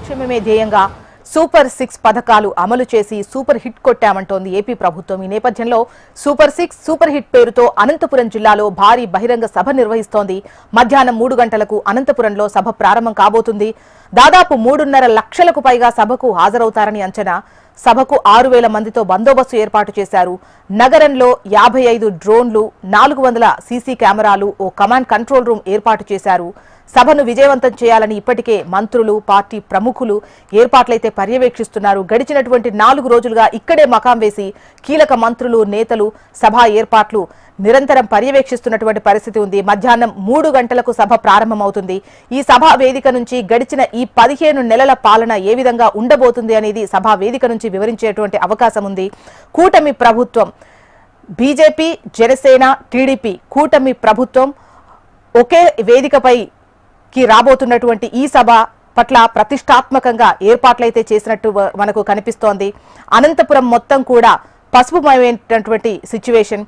సంక్షేమమే ధ్యేయంగా సూపర్ 6 పథకాలు అమలు చేసి సూపర్ హిట్ కొట్టామంటోంది ఏపీ ప్రభుత్వం. ఈ నేపథ్యంలో సూపర్ 6 సూపర్ హిట్ పేరుతో అనంతపురం జిల్లాలో భారీ బహిరంగ సభ నిర్వహిస్తోంది. మధ్యాహ్నం 3 గంటలకు అనంతపురంలో సభ ప్రారంభం కాబోతుంది. దాదాపు 3.5 లక్షలకు పైగా సభకు హాజరవుతారని అంచనా. సభకు 6,000 మందితో బందోబస్తు ఏర్పాటు చేశారు. నగరంలో 55 డ్రోన్లు, 400 సీసీ కెమెరాలు, ఓ కమాండ్ కంట్రోల్ రూమ్ ఏర్పాటు చేశారు. సభను విజయవంతం చేయాలని ఇప్పటికే మంత్రులు, పార్టీ ప్రముఖులు ఏర్పాట్లయితే పర్యవేక్షిస్తున్నారు. గడిచినటువంటి 4 రోజులుగా ఇక్కడే మకాం వేసి కీలక మంత్రులు, నేతలు సభ ఏర్పాట్లు నిరంతరం పర్యవేక్షిస్తున్నటువంటి పరిస్థితి ఉంది. మధ్యాహ్నం 3 గంటలకు సభ ప్రారంభమవుతుంది. ఈ సభా వేదిక నుంచి గడిచిన ఈ 15 నెలల పాలన ఏ విధంగా ఉండబోతుంది అనేది సభా వేదిక నుంచి వివరించేటువంటి అవకాశం ఉంది. కూటమి ప్రభుత్వం, బీజేపీ, జనసేన, టీడీపీ కూటమి ప్రభుత్వం ఒకే వేదికపై రాబోతున్నటువంటి ఈ సభ పట్ల ప్రతిష్టాత్మకంగా ఏర్పాట్లయితే చేసినట్టు మనకు కనిపిస్తోంది. అనంతపురం మొత్తం కూడా పసుపుమయమైనటువంటి సిచ్యువేషన్.